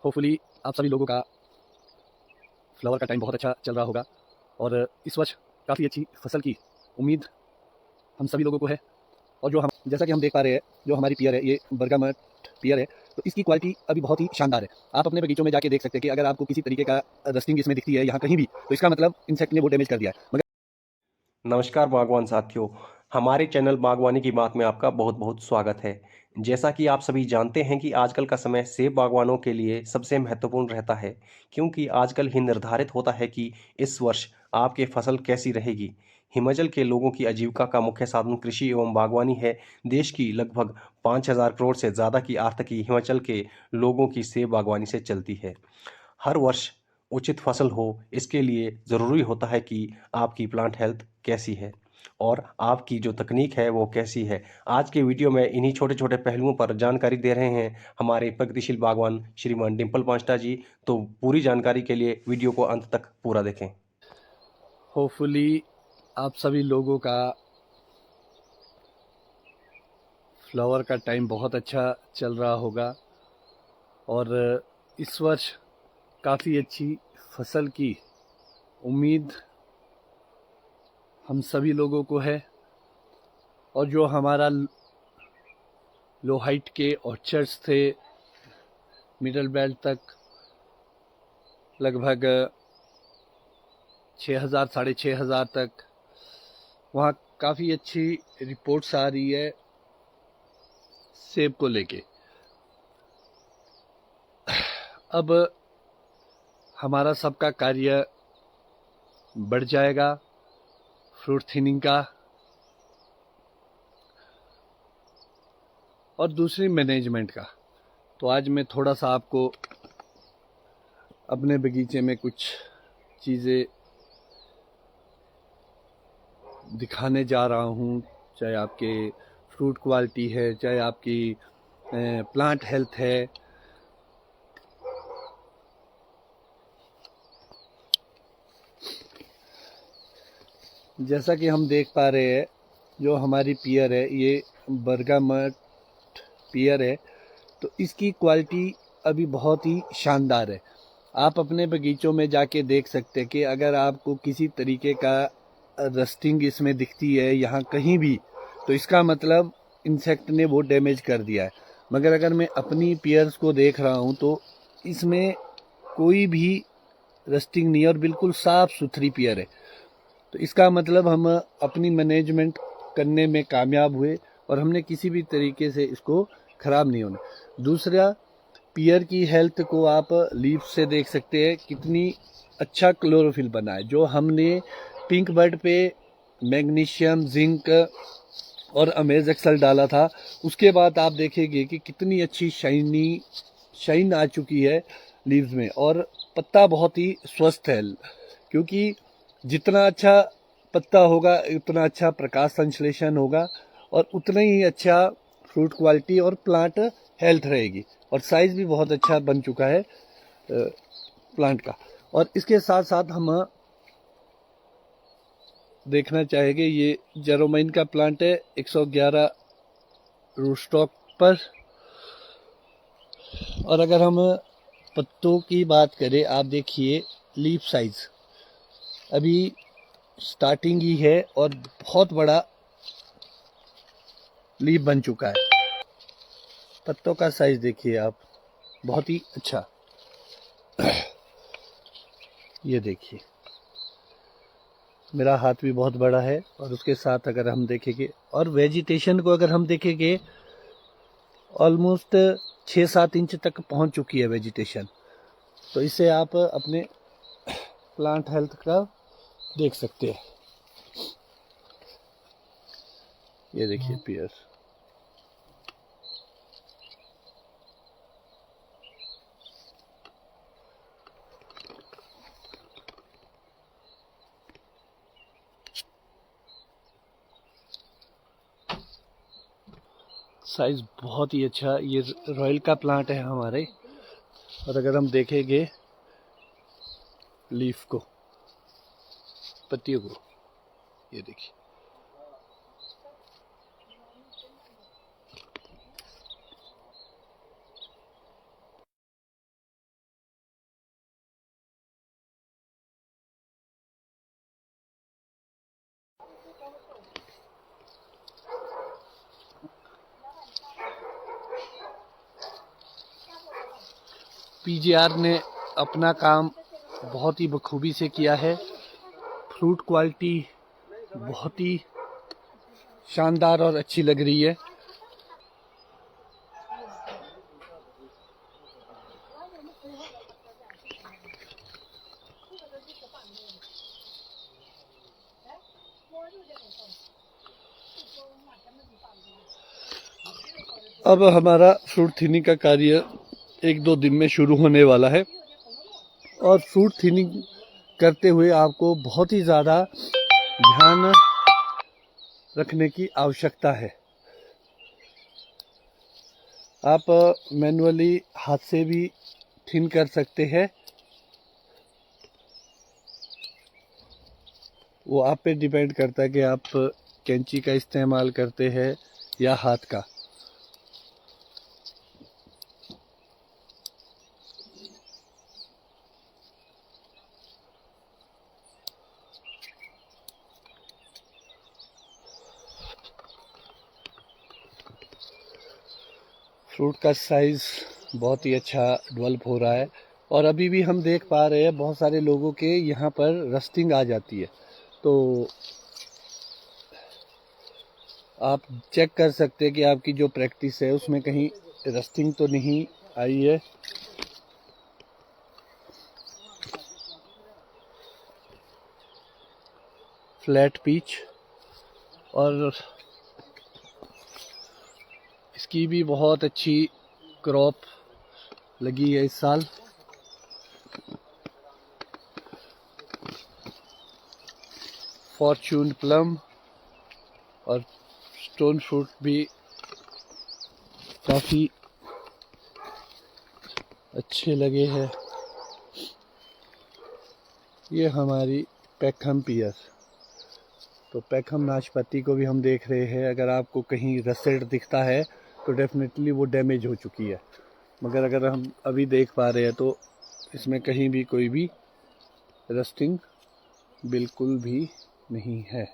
Hopefully आप सभी लोगों का फ्लावर का टाइम बहुत अच्छा चल रहा होगा और इस वर्ष काफ़ी अच्छी फसल की उम्मीद हम सभी लोगों को है। और जो हम जैसा कि हम देख पा रहे हैं, जो हमारी पियर है ये बरगामट पियर है, तो इसकी क्वालिटी अभी बहुत ही शानदार है। आप अपने बगीचों में जाके देख सकते हैं कि अगर आपको किसी तरीके का रस्टिंग इसमें दिखती है यहाँ कहीं भी, तो इसका मतलब इंसेक्ट ने वो डैमेज कर दिया है। मगर नमस्कार बागवान साथियों, हमारे चैनल बागवानी की बात में आपका बहुत बहुत स्वागत है। जैसा कि आप सभी जानते हैं कि आजकल का समय सेब बागवानों के लिए सबसे महत्वपूर्ण रहता है, क्योंकि आजकल ही निर्धारित होता है कि इस वर्ष आपकी फसल कैसी रहेगी। हिमाचल के लोगों की आजीविका का मुख्य साधन कृषि एवं बागवानी है। देश की लगभग 5,000 करोड़ से ज़्यादा की आर्थिकी हिमाचल के लोगों की सेब बागवानी से चलती है। हर वर्ष उचित फसल हो, इसके लिए ज़रूरी होता है कि आपकी प्लांट हेल्थ कैसी है और आपकी जो तकनीक है वो कैसी है। आज के वीडियो में इन्हीं छोटे छोटे पहलुओं पर जानकारी दे रहे हैं हमारे प्रगतिशील बागवान श्रीमान डिम्पल पांचटा जी। तो पूरी जानकारी के लिए वीडियो को अंत तक पूरा देखें। होपफुली आप सभी लोगों का फ्लावर का टाइम बहुत अच्छा चल रहा होगा और इस वर्ष काफ़ी अच्छी फसल की उम्मीद हम सभी लोगों को है। और जो हमारा लो हाइट के ऑर्चर्ड्स थे मिडल बेल्ट तक, लगभग 6,000 6,500 तक, वहाँ काफ़ी अच्छी रिपोर्ट्स आ रही है सेब को लेके। अब हमारा सबका कार्य बढ़ जाएगा फ्रूट थिनिंग का और दूसरी मैनेजमेंट का। तो आज मैं थोड़ा सा आपको अपने बगीचे में कुछ चीज़ें दिखाने जा रहा हूँ, चाहे आपके फ्रूट क्वालिटी है, चाहे आपकी प्लांट हेल्थ है। जैसा कि हम देख पा रहे हैं, जो हमारी पियर है ये बरगामट पियर है, तो इसकी क्वालिटी अभी बहुत ही शानदार है। आप अपने बगीचों में जाके देख सकते हैं कि अगर आपको किसी तरीके का रस्टिंग इसमें दिखती है यहाँ कहीं भी, तो इसका मतलब इंसेक्ट ने वो डैमेज कर दिया है। मगर अगर मैं अपनी पियर्स को देख रहा हूँ तो इसमें कोई भी रस्टिंग नहीं है और बिल्कुल साफ सुथरी पियर है। तो इसका मतलब हम अपनी मैनेजमेंट करने में कामयाब हुए और हमने किसी भी तरीके से इसको ख़राब नहीं होने। दूसरा, पियर की हेल्थ को आप लीफ से देख सकते हैं कितनी अच्छा क्लोरोफिल बना है। जो हमने पिंक बर्ड पे मैग्नीशियम, जिंक और अमेज एक्सल डाला था, उसके बाद आप देखेंगे कि कितनी अच्छी शाइन आ चुकी है लीव्स में और पत्ता बहुत ही स्वस्थ है। क्योंकि जितना अच्छा पत्ता होगा उतना अच्छा प्रकाश संश्लेषण होगा और उतना ही अच्छा फ्रूट क्वालिटी और प्लांट हेल्थ रहेगी। और साइज भी बहुत अच्छा बन चुका है प्लांट का। और इसके साथ साथ हम देखना चाहेंगे, ये जेरोमाइन का प्लांट है 111 रूट स्टॉक पर। और अगर हम पत्तों की बात करें, आप देखिए लीफ साइज अभी स्टार्टिंग ही है और बहुत बड़ा लीफ बन चुका है। पत्तों का साइज देखिए आप, बहुत ही अच्छा। ये देखिए मेरा हाथ भी बहुत बड़ा है और उसके साथ अगर हम देखेंगे और वेजिटेशन को अगर हम देखेंगे, ऑलमोस्ट 6-7 इंच तक पहुंच चुकी है वेजिटेशन। तो इससे आप अपने प्लांट हेल्थ का देख सकते हैं। ये देखिए पियर, साइज बहुत ही अच्छा। ये रॉयल का प्लांट है हमारे। और अगर हम देखेंगे लीफ को, पत्तियों को, ये देखिए पीजीआर ने अपना काम बहुत ही बखूबी से किया है। फ्रूट क्वालिटी बहुत ही शानदार और अच्छी लग रही है। अब हमारा फ्रूट थिनिंग का कार्य 1-2 दिन में शुरू होने वाला है और फ्रूट थिनिंग करते हुए आपको बहुत ही ज़्यादा ध्यान रखने की आवश्यकता है। आप मैनुअली हाथ से भी थिन कर सकते हैं, वो आप पे डिपेंड करता है कि आप कैंची का इस्तेमाल करते हैं या हाथ का। फ्रूट का साइज़ बहुत ही अच्छा डेवलप हो रहा है और अभी भी हम देख पा रहे हैं बहुत सारे लोगों के यहाँ पर रस्टिंग आ जाती है। तो आप चेक कर सकते हैं कि आपकी जो प्रैक्टिस है उसमें कहीं रस्टिंग तो नहीं आई है। फ्लैट पिच और इसकी भी बहुत अच्छी क्रॉप लगी है इस साल। फॉर्चून प्लम और स्टोन फ्रूट भी काफ़ी अच्छे लगे हैं। ये हमारी पैकहम पियर, तो पैकहम नाशपाती को भी हम देख रहे हैं। अगर आपको कहीं रसेट दिखता है तो डेफिनेटली वो डैमेज हो चुकी है, मगर अगर हम अभी देख पा रहे हैं तो इसमें कहीं भी कोई भी रस्टिंग बिल्कुल भी नहीं है।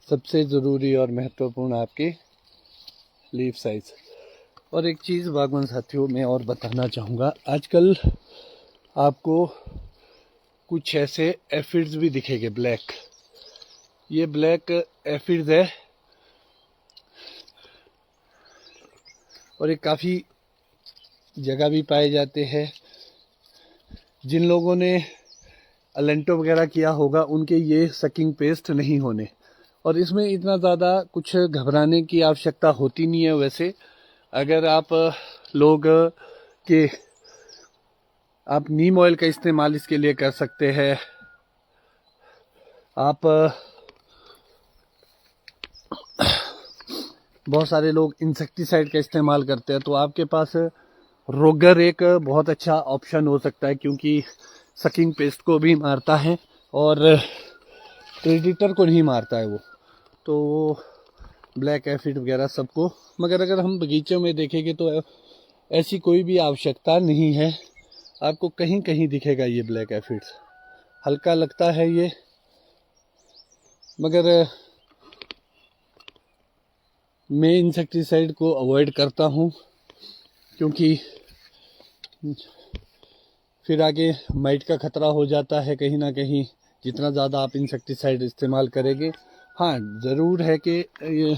सबसे ज़रूरी और महत्वपूर्ण आपके लीफ साइज। और एक चीज़ बागवान साथियों मैं और बताना चाहूँगा, आजकल आपको कुछ ऐसे एफिड्स भी दिखेंगे ब्लैक। ये ब्लैक एफिड्स है और ये काफ़ी जगह भी पाए जाते हैं। जिन लोगों ने अलेंटो वगैरह किया होगा उनके ये सकिंग पेस्ट नहीं होने, और इसमें इतना ज़्यादा कुछ घबराने की आवश्यकता होती नहीं है। वैसे अगर आप लोग के आप नीम ऑयल का इस्तेमाल इसके लिए कर सकते हैं। आप बहुत सारे लोग इंसेक्टिसाइड का इस्तेमाल करते हैं, तो आपके पास रोगर एक बहुत अच्छा ऑप्शन हो सकता है, क्योंकि सकिंग पेस्ट को भी मारता है और प्रेडिटर को नहीं मारता है वो, तो ब्लैक एफिड वगैरह सबको। मगर अगर हम बगीचों में देखेंगे तो ऐसी कोई भी आवश्यकता नहीं है। आपको कहीं कहीं दिखेगा ये ब्लैक एफिड्स, हल्का लगता है ये, मगर मैं इंसेक्टिसाइड को अवॉइड करता हूँ, क्योंकि फिर आगे माइट का खतरा हो जाता है कहीं ना कहीं, जितना ज़्यादा आप इंसेक्टिसाइड इस्तेमाल करेंगे। हाँ, ज़रूर है कि ये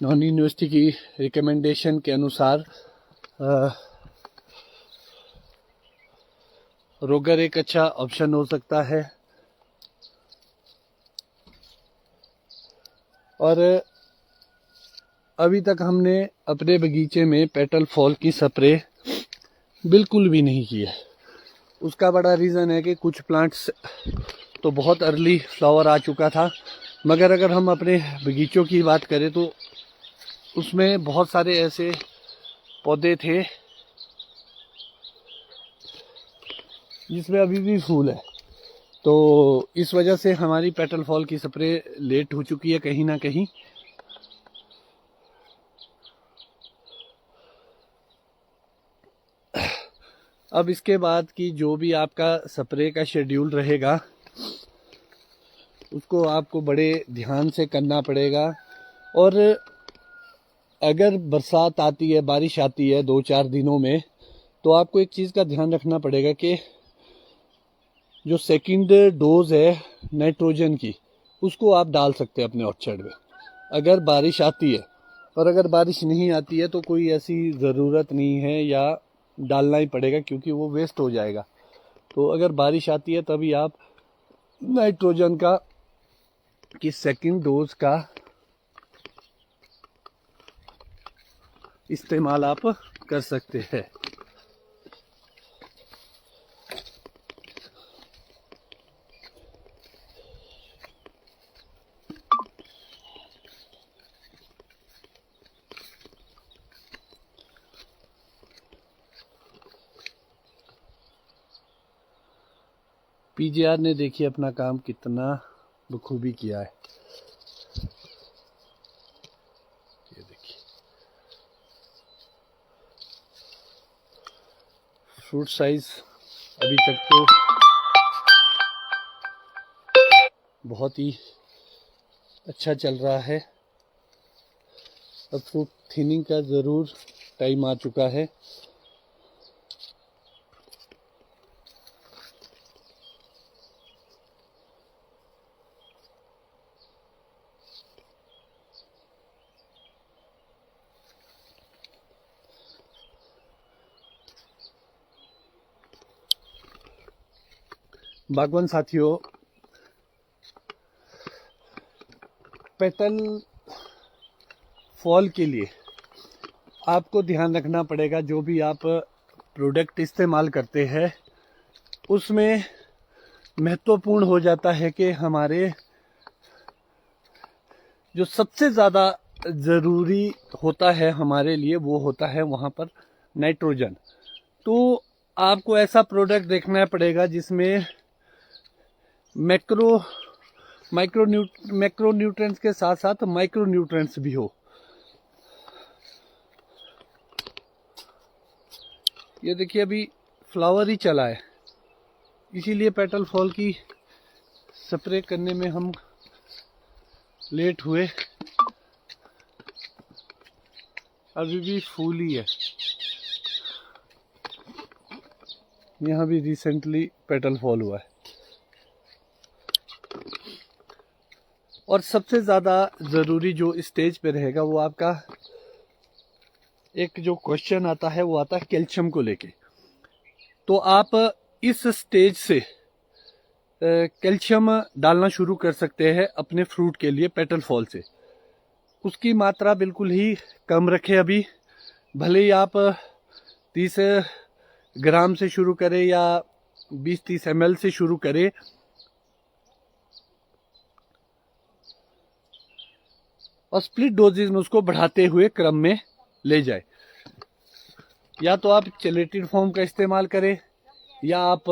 नॉन यूनिवर्सिटी की रिकमेंडेशन के अनुसार रोगर एक अच्छा ऑप्शन हो सकता है। और अभी तक हमने अपने बगीचे में पेटल फॉल की स्प्रे बिल्कुल भी नहीं की है। उसका बड़ा रीज़न है कि कुछ प्लांट्स तो बहुत अर्ली फ्लावर आ चुका था, मगर अगर हम अपने बगीचों की बात करें तो उसमें बहुत सारे ऐसे पौधे थे जिसमें अभी भी फूल है। तो इस वजह से हमारी पेटल फॉल की स्प्रे लेट हो चुकी है कहीं ना कहीं। अब इसके बाद की जो भी आपका स्प्रे का शेड्यूल रहेगा उसको आपको बड़े ध्यान से करना पड़ेगा। और अगर बरसात आती है, बारिश आती है 2-4 दिनों में, तो आपको एक चीज़ का ध्यान रखना पड़ेगा कि जो सेकंड डोज है नाइट्रोजन की, उसको आप डाल सकते हैं अपने ऑर्चर्ड में अगर बारिश आती है। और अगर बारिश नहीं आती है तो कोई ऐसी ज़रूरत नहीं है, या डालना ही पड़ेगा क्योंकि वो वेस्ट हो जाएगा। तो अगर बारिश आती है तभी आप नाइट्रोजन का की सेकंड डोज का इस्तेमाल आप कर सकते हैं। पीजीआर ने देखिए अपना काम कितना बखूबी किया है। ये देखिए फ्रूट साइज अभी तक तो बहुत ही अच्छा चल रहा है। अब फ्रूट थिनिंग का ज़रूर टाइम आ चुका है। बागवान साथियों, पेटल फॉल के लिए आपको ध्यान रखना पड़ेगा, जो भी आप प्रोडक्ट इस्तेमाल करते हैं उसमें महत्वपूर्ण हो जाता है कि हमारे जो सबसे ज़्यादा ज़रूरी होता है हमारे लिए वो होता है वहाँ पर नाइट्रोजन। तो आपको ऐसा प्रोडक्ट देखना पड़ेगा जिसमें मैक्रो न्यूट्रिएंट्स के साथ साथ माइक्रो न्यूट्रिएंट्स भी हो। ये देखिए अभी फ्लावर ही चला है, इसीलिए पेटल फॉल की स्प्रे करने में हम लेट हुए। अभी भी फूल ही है। यहाँ भी रिसेंटली पेटल फॉल हुआ है। और सबसे ज़्यादा ज़रूरी जो स्टेज पे रहेगा वो आपका एक जो क्वेश्चन आता है वो आता है कैल्शियम को लेके। तो आप इस स्टेज से कैल्शियम डालना शुरू कर सकते हैं अपने फ्रूट के लिए पेटल फॉल से। उसकी मात्रा बिल्कुल ही कम रखें अभी, भले ही आप 30 ग्राम से शुरू करें या 20-30 ml से शुरू करें। और स्प्लिट डोजेज में उसको बढ़ाते हुए क्रम में ले जाए। या तो आप चेलेटिन फॉर्म का इस्तेमाल करें या आप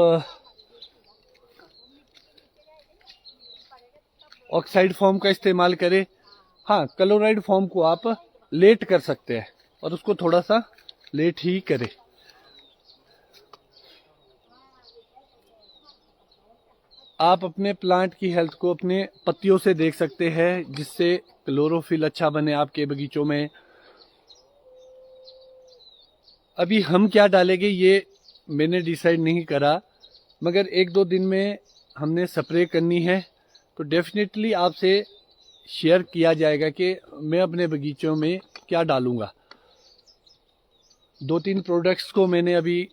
ऑक्साइड फॉर्म का इस्तेमाल करें। हाँ, क्लोराइड फॉर्म को आप लेट कर सकते हैं और उसको थोड़ा सा लेट ही करें। आप अपने प्लांट की हेल्थ को अपने पत्तियों से देख सकते हैं, जिससे क्लोरोफिल अच्छा बने आपके बगीचों में। अभी हम क्या डालेंगे ये मैंने डिसाइड नहीं करा, मगर 1-2 दिन में हमने स्प्रे करनी है तो डेफिनेटली आपसे शेयर किया जाएगा कि मैं अपने बगीचों में क्या डालूंगा। 2-3 प्रोडक्ट्स को मैंने अभी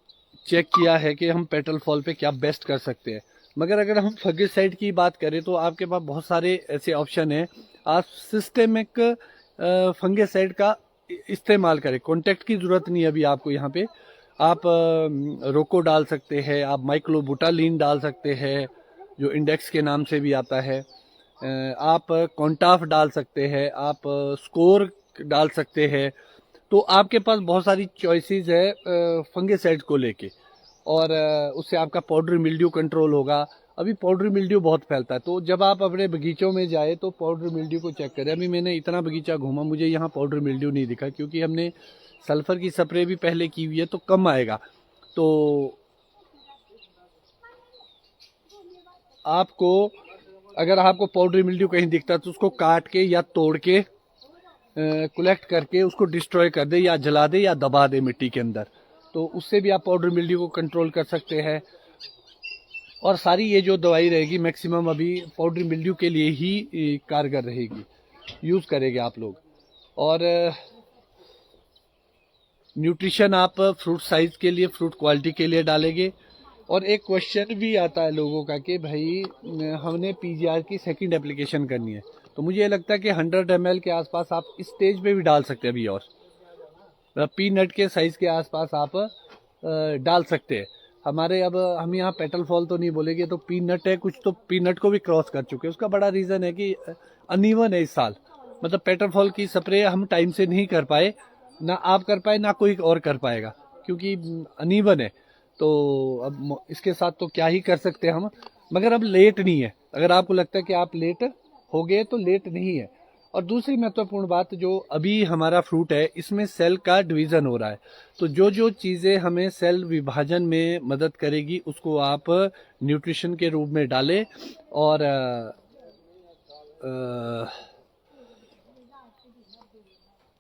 चेक किया है कि हम पेटल फॉल पे क्या बेस्ट कर सकते हैं। मगर अगर हम फंगिसाइड की बात करें तो आपके पास बहुत सारे ऐसे ऑप्शन हैं। आप सिस्टेमिक फंगिसाइड का इस्तेमाल करें, कॉन्टैक्ट की ज़रूरत नहीं है अभी आपको। यहाँ पे आप रोको डाल सकते हैं, आप माइक्लोबुटालिन डाल सकते हैं जो इंडेक्स के नाम से भी आता है, आप कॉन्टाफ डाल सकते हैं, आप स्कोर डाल सकते हैं। तो आपके पास बहुत सारी चॉइसेस है फंगिसाइड को लेके। और उससे आपका पाउडरी मिल्ड्यू कंट्रोल होगा। अभी पाउडरी मिल्ड्यू बहुत फैलता है, तो जब आप अपने बगीचों में जाए तो पाउडरी मिल्ड्यू को चेक करें। अभी मैंने इतना बगीचा घूमा, मुझे यहाँ पाउडरी मिल्ड्यू नहीं दिखा, क्योंकि हमने सल्फर की स्प्रे भी पहले की हुई है, तो कम आएगा। तो आपको अगर आपको पाउडरी मिल्ड्यू कहीं दिखता है तो उसको काट के या तोड़ के कलेक्ट करके उसको डिस्ट्रॉय कर दे, या जला दे, या दबा दे मिट्टी के अंदर। तो उससे भी आप पाउडर मिल्ड्यू को कंट्रोल कर सकते हैं। और सारी ये जो दवाई रहेगी मैक्सिमम अभी पाउडर मिल्ड्यू के लिए ही कारगर रहेगी, यूज़ करेंगे आप लोग। और न्यूट्रिशन आप फ्रूट साइज के लिए, फ्रूट क्वालिटी के लिए डालेंगे। और एक क्वेश्चन भी आता है लोगों का कि भाई हमने पीजीआर की सेकंड एप्लीकेशन करनी है, तो मुझे ये लगता है कि 100 ml के आसपास आप इस स्टेज पे भी डाल सकते हैं अभी, और पीनट के साइज के आसपास आप डाल सकते हैं। हमारे अब हम यहाँ पेटल फॉल तो नहीं बोलेंगे, तो पीनट है कुछ, तो पीनट को भी क्रॉस कर चुके हैं। उसका बड़ा रीज़न है कि अनइवन है इस साल, मतलब पेटल फॉल की स्प्रे हम टाइम से नहीं कर पाए, ना आप कर पाए ना कोई और कर पाएगा, क्योंकि अनइवन है। तो अब इसके साथ तो क्या ही कर सकते हैं हम, मगर अब लेट नहीं है। अगर आपको लगता है कि आप लेट हो गए तो लेट नहीं है। और दूसरी महत्वपूर्ण बात, जो अभी हमारा फ्रूट है इसमें सेल का डिवीज़न हो रहा है, तो जो जो चीज़ें हमें सेल विभाजन में मदद करेगी उसको आप न्यूट्रिशन के रूप में डालें। और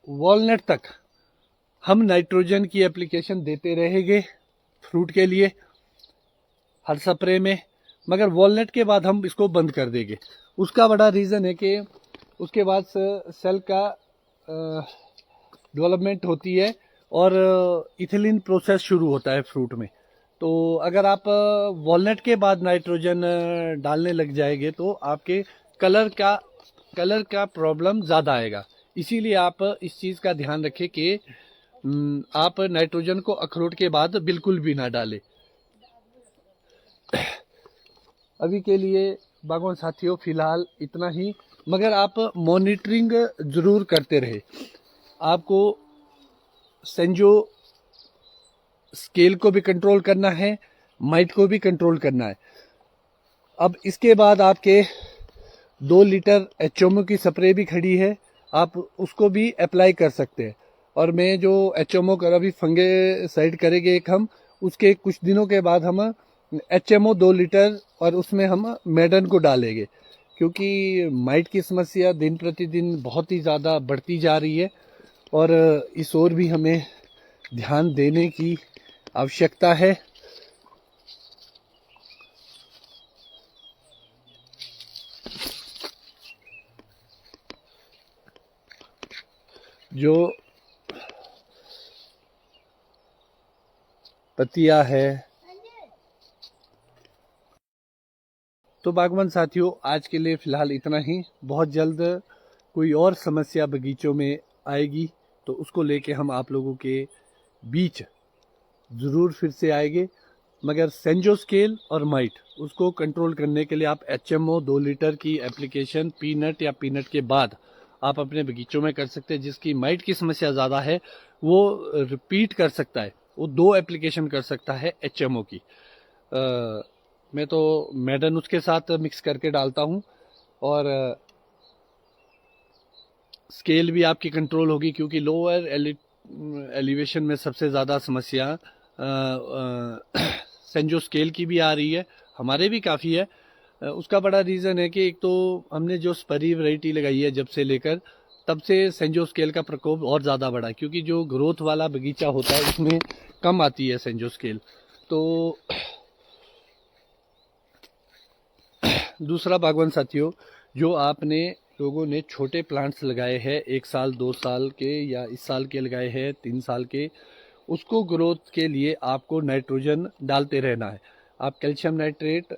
वॉलनट तक हम नाइट्रोजन की एप्लीकेशन देते रहेंगे फ्रूट के लिए हर स्प्रे में, मगर वॉलनट के बाद हम इसको बंद कर देंगे। उसका बड़ा रीज़न है कि उसके बाद सेल का डेवलपमेंट होती है और इथिलीन प्रोसेस शुरू होता है फ्रूट में। तो अगर आप वॉलनट के बाद नाइट्रोजन डालने लग जाएंगे तो आपके कलर का प्रॉब्लम ज़्यादा आएगा। इसीलिए आप इस चीज़ का ध्यान रखें कि आप नाइट्रोजन को अखरोट के बाद बिल्कुल भी ना डालें। अभी के लिए बागवान साथियों फिलहाल इतना ही, मगर आप मॉनिटरिंग ज़रूर करते रहे। आपको सेंजो स्केल को भी कंट्रोल करना है, माइट को भी कंट्रोल करना है। अब इसके बाद आपके 2 लीटर एचओमो की स्प्रे भी खड़ी है, आप उसको भी अप्लाई कर सकते हैं। और मैं जो एचओमो कर अभी फंगे साइड करेंगे एक हम, उसके कुछ दिनों के बाद हम एचएमओ 2 लीटर और उसमें हम मैडन को डालेंगे, क्योंकि माइट की समस्या दिन प्रतिदिन बहुत ही ज़्यादा बढ़ती जा रही है और इस ओर भी हमें ध्यान देने की आवश्यकता है। जो पतिया है, तो बागवान साथियों आज के लिए फ़िलहाल इतना ही। बहुत जल्द कोई और समस्या बगीचों में आएगी तो उसको लेके हम आप लोगों के बीच ज़रूर फिर से आएंगे। मगर सेंजो स्केल और माइट उसको कंट्रोल करने के लिए आप एचएमओ 2 लीटर की एप्लीकेशन पीनट या पीनट के बाद आप अपने बगीचों में कर सकते हैं। जिसकी माइट की समस्या ज़्यादा है वो रिपीट कर सकता है, वो 2 एप्लीकेशन कर सकता है एचएमओ की। मैं तो मैडन उसके साथ मिक्स करके डालता हूँ, और स्केल भी आपकी कंट्रोल होगी, क्योंकि लोअर एलिवेशन में सबसे ज़्यादा समस्या सेंजो स्केल की भी आ रही है, हमारे भी काफ़ी है। उसका बड़ा रीज़न है कि एक तो हमने जो स्परी वैरायटी लगाई है जब से लेकर तब से सेंजो स्केल का प्रकोप और ज़्यादा बढ़ा, क्योंकि जो ग्रोथ वाला बगीचा होता है उसमें कम आती है सेंजो स्केल। तो दूसरा बागवान साथियों, जो आपने लोगों ने छोटे प्लांट्स लगाए हैं 1 साल 2 साल के या इस साल के लगाए हैं 3 साल के, उसको ग्रोथ के लिए आपको नाइट्रोजन डालते रहना है। आप कैल्शियम नाइट्रेट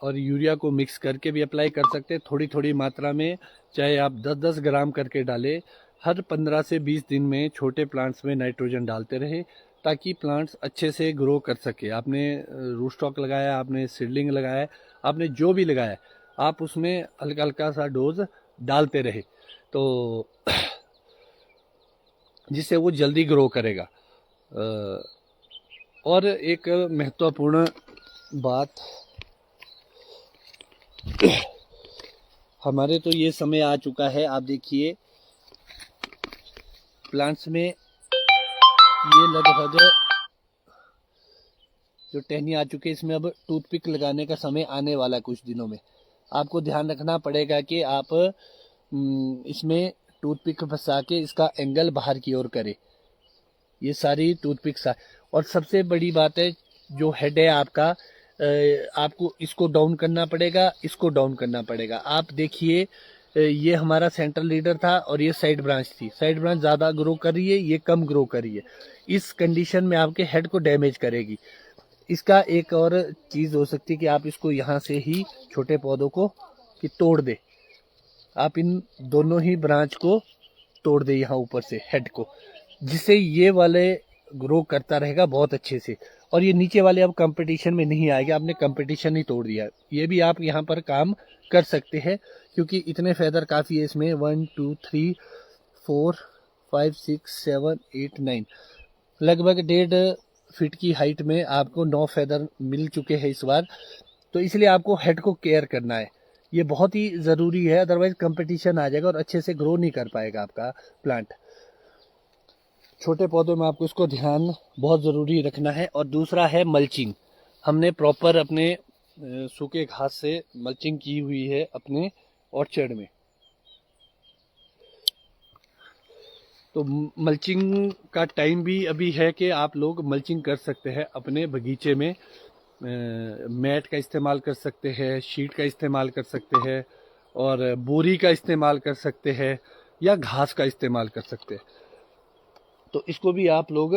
और यूरिया को मिक्स करके भी अप्लाई कर सकते हैं, थोड़ी थोड़ी मात्रा में, चाहे आप 10-10 ग्राम करके डालें। हर 15 से 20 दिन में छोटे प्लांट्स में नाइट्रोजन डालते रहे, ताकि प्लांट्स अच्छे से ग्रो कर सके। आपने रूट स्टॉक लगाया, आपने सीडलिंग लगाया, आपने जो भी लगाया, आप उसमें हल्का हल्का सा डोज डालते रहे, तो जिससे वो जल्दी ग्रो करेगा। और एक महत्वपूर्ण बात, हमारे तो ये समय आ चुका है, आप देखिए प्लांट्स में ये लगभग जो टहनी आ चुके हैं, इसमें अब टूथपिक लगाने का समय आने वाला है कुछ दिनों में। आपको ध्यान रखना पड़ेगा कि आप इसमें टूथपिक फंसा के इसका एंगल बाहर की ओर करें। ये सारी टूथपिक्स और सबसे बड़ी बात है, जो हेड है आपका, आपको इसको डाउन करना पड़ेगा, इसको डाउन करना पड़ेगा। आप देखिए ये हमारा सेंट्रल लीडर था और ये साइड ब्रांच थी। साइड ब्रांच ज़्यादा ग्रो कर रही है, ये कम ग्रो कर रही है। इस कंडीशन में आपके हेड को डैमेज करेगी। इसका एक और चीज़ हो सकती है कि आप इसको यहाँ से ही छोटे पौधों को कि तोड़ दे, आप इन दोनों ही ब्रांच को तोड़ दे यहाँ ऊपर से हेड को, जिससे ये वाले ग्रो करता रहेगा बहुत अच्छे से। और ये नीचे वाले अब कंपटीशन में नहीं आएगा, आपने कंपटीशन ही तोड़ दिया। ये भी आप यहाँ पर काम कर सकते हैं, क्योंकि इतने फेदर काफ़ी है इसमें। 1 2 3 4 5 6 7 8 9, लगभग 1.5 फीट की हाइट में आपको 9 फेदर मिल चुके हैं इस बार। तो इसलिए आपको हेड को केयर करना है, ये बहुत ही ज़रूरी है, अदरवाइज कंपटीशन आ जाएगा और अच्छे से ग्रो नहीं कर पाएगा आपका प्लांट। छोटे पौधों में आपको इसको ध्यान बहुत ज़रूरी रखना है। और दूसरा है मल्चिंग। हमने प्रॉपर अपने सूखे घास से मल्चिंग की हुई है अपने ऑर्चर्ड में। तो मल्चिंग का टाइम भी अभी है कि आप लोग मल्चिंग कर सकते हैं अपने बगीचे में। मैट का इस्तेमाल कर सकते हैं, शीट का इस्तेमाल कर सकते हैं, और बोरी का इस्तेमाल कर सकते हैं, या घास का इस्तेमाल कर सकते हैं। तो इसको भी आप लोग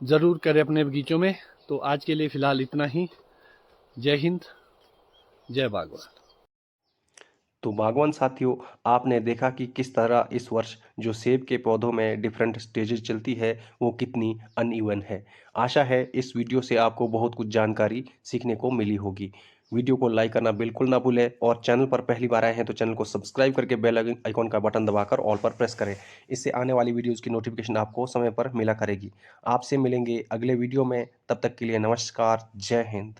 ज़रूर करें अपने बगीचों में। तो आज के लिए फ़िलहाल इतना ही। जय हिंद, जय बागवान। तो बागवान साथियों, आपने देखा कि किस तरह इस वर्ष जो सेब के पौधों में डिफरेंट स्टेजेस चलती है वो कितनी अनइवन है। आशा है इस वीडियो से आपको बहुत कुछ जानकारी सीखने को मिली होगी। वीडियो को लाइक करना बिल्कुल ना भूलें और चैनल पर पहली बार आए हैं तो चैनल को सब्सक्राइब करके बेल आइकॉन का बटन दबाकर ऑल पर प्रेस करें। इससे आने वाली वीडियोज़ की नोटिफिकेशन आपको समय पर मिला करेगी। आपसे मिलेंगे अगले वीडियो में, तब तक के लिए नमस्कार, जय हिंद।